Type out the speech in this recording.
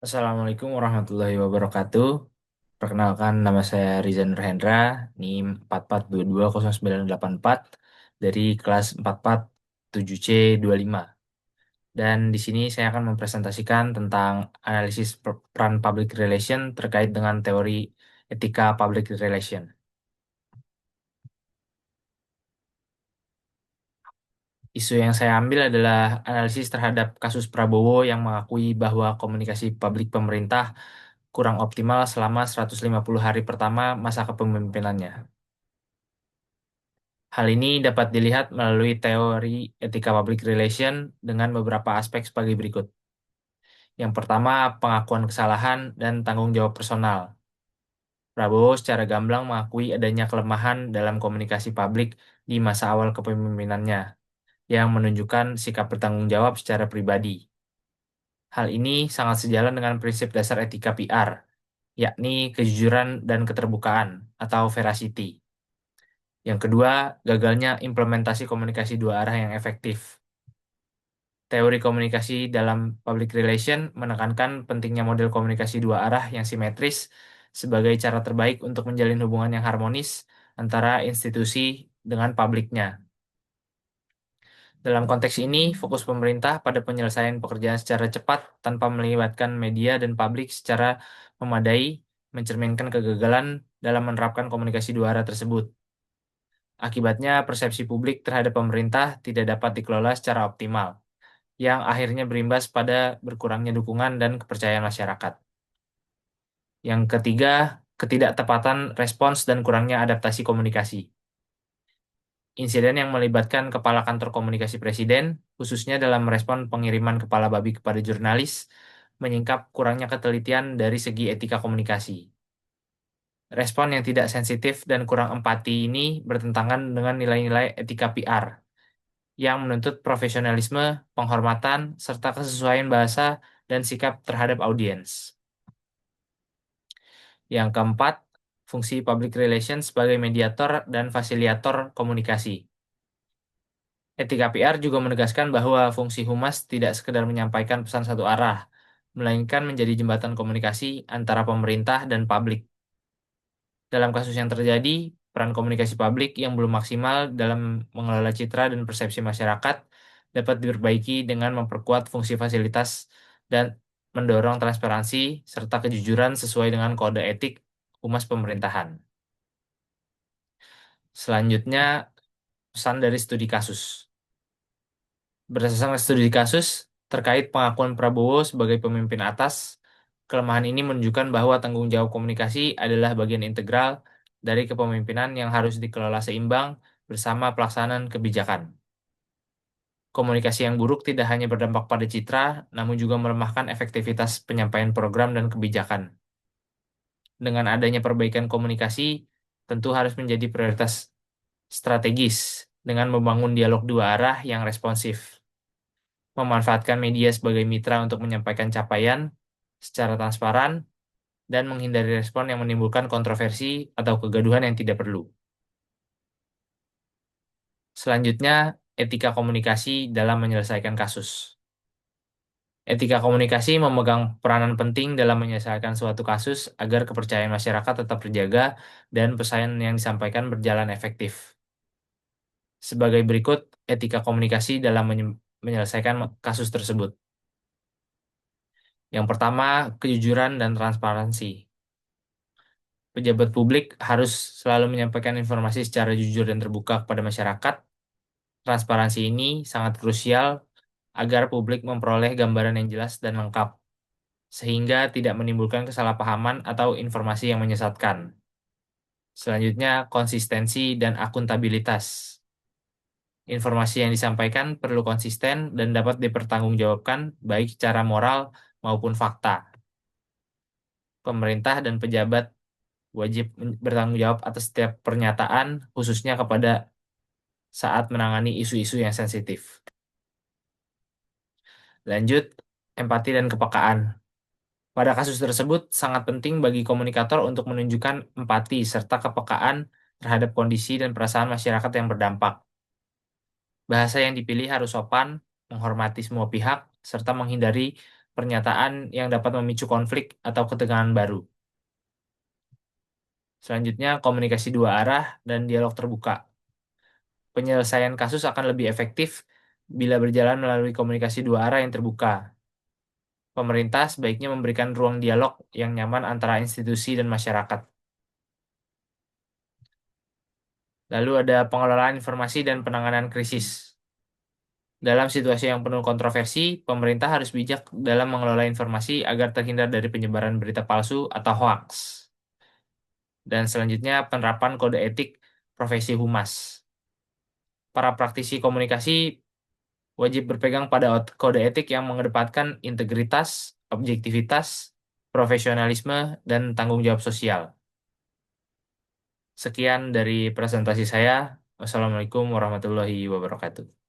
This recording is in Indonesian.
Assalamualaikum warahmatullahi wabarakatuh. Perkenalkan, nama saya Rizan Nurhendra, NIM 44220984 dari kelas 447C25. Dan di sini saya akan mempresentasikan tentang analisis peran public relation terkait dengan teori etika public relation. Isu yang saya ambil adalah analisis terhadap kasus Prabowo yang mengakui bahwa komunikasi publik pemerintah kurang optimal selama 150 hari pertama masa kepemimpinannya. Hal ini dapat dilihat melalui teori etika public relation dengan beberapa aspek sebagai berikut. Yang pertama, pengakuan kesalahan dan tanggung jawab personal. Prabowo secara gamblang mengakui adanya kelemahan dalam komunikasi publik di masa awal kepemimpinannya, yang menunjukkan sikap bertanggung jawab secara pribadi. Hal ini sangat sejalan dengan prinsip dasar etika PR, yakni kejujuran dan keterbukaan atau veracity. Yang kedua, gagalnya implementasi komunikasi dua arah yang efektif. Teori komunikasi dalam public relation menekankan pentingnya model komunikasi dua arah yang simetris sebagai cara terbaik untuk menjalin hubungan yang harmonis antara institusi dengan publiknya. Dalam konteks ini, fokus pemerintah pada penyelesaian pekerjaan secara cepat tanpa melibatkan media dan publik secara memadai mencerminkan kegagalan dalam menerapkan komunikasi dua arah tersebut. Akibatnya, persepsi publik terhadap pemerintah tidak dapat dikelola secara optimal, yang akhirnya berimbas pada berkurangnya dukungan dan kepercayaan masyarakat. Yang ketiga, ketidaktepatan respons dan kurangnya adaptasi komunikasi. Insiden yang melibatkan Kepala Kantor Komunikasi Presiden, khususnya dalam merespon pengiriman kepala babi kepada jurnalis, menyingkap kurangnya ketelitian dari segi etika komunikasi. Respon yang tidak sensitif dan kurang empati ini bertentangan dengan nilai-nilai etika PR, yang menuntut profesionalisme, penghormatan, serta kesesuaian bahasa dan sikap terhadap audiens. Yang keempat, fungsi public relations sebagai mediator dan fasiliator komunikasi. Etika PR juga menegaskan bahwa fungsi humas tidak sekedar menyampaikan pesan satu arah, melainkan menjadi jembatan komunikasi antara pemerintah dan publik. Dalam kasus yang terjadi, peran komunikasi publik yang belum maksimal dalam mengelola citra dan persepsi masyarakat dapat diperbaiki dengan memperkuat fungsi fasilitas dan mendorong transparansi serta kejujuran sesuai dengan kode etik humas pemerintahan. Selanjutnya, pesan dari studi kasus. Berdasarkan studi kasus terkait pengakuan Prabowo sebagai pemimpin atas, kelemahan ini menunjukkan bahwa tanggung jawab komunikasi adalah bagian integral dari kepemimpinan yang harus dikelola seimbang bersama pelaksanaan kebijakan. Komunikasi yang buruk tidak hanya berdampak pada citra, namun juga melemahkan efektivitas penyampaian program dan kebijakan. Dengan adanya perbaikan komunikasi, tentu harus menjadi prioritas strategis dengan membangun dialog dua arah yang responsif, memanfaatkan media sebagai mitra untuk menyampaikan capaian secara transparan, dan menghindari respon yang menimbulkan kontroversi atau kegaduhan yang tidak perlu. Selanjutnya, etika komunikasi dalam menyelesaikan kasus. Etika komunikasi memegang peranan penting dalam menyelesaikan suatu kasus agar kepercayaan masyarakat tetap terjaga dan pesan yang disampaikan berjalan efektif. Sebagai berikut, etika komunikasi dalam menyelesaikan kasus tersebut. Yang pertama, kejujuran dan transparansi. Pejabat publik harus selalu menyampaikan informasi secara jujur dan terbuka kepada masyarakat. Transparansi ini sangat krusial agar publik memperoleh gambaran yang jelas dan lengkap, sehingga tidak menimbulkan kesalahpahaman atau informasi yang menyesatkan. Selanjutnya, konsistensi dan akuntabilitas. Informasi yang disampaikan perlu konsisten dan dapat dipertanggungjawabkan baik secara moral maupun fakta. Pemerintah dan pejabat wajib bertanggung jawab atas setiap pernyataan, khususnya kepada saat menangani isu-isu yang sensitif. Lanjut, empati dan kepekaan. Pada kasus tersebut, sangat penting bagi komunikator untuk menunjukkan empati serta kepekaan terhadap kondisi dan perasaan masyarakat yang berdampak. Bahasa yang dipilih harus sopan, menghormati semua pihak, serta menghindari pernyataan yang dapat memicu konflik atau ketegangan baru. Selanjutnya, komunikasi dua arah dan dialog terbuka. Penyelesaian kasus akan lebih efektif bila berjalan melalui komunikasi dua arah yang terbuka. Pemerintah sebaiknya memberikan ruang dialog yang nyaman antara institusi dan masyarakat. Lalu ada pengelolaan informasi dan penanganan krisis. Dalam situasi yang penuh kontroversi, pemerintah harus bijak dalam mengelola informasi agar terhindar dari penyebaran berita palsu atau hoaks. Dan selanjutnya, penerapan kode etik profesi humas. Para praktisi komunikasi wajib berpegang pada kode etik yang mengedepankan integritas, objektivitas, profesionalisme, dan tanggung jawab sosial. Sekian dari presentasi saya. Wassalamualaikum warahmatullahi wabarakatuh.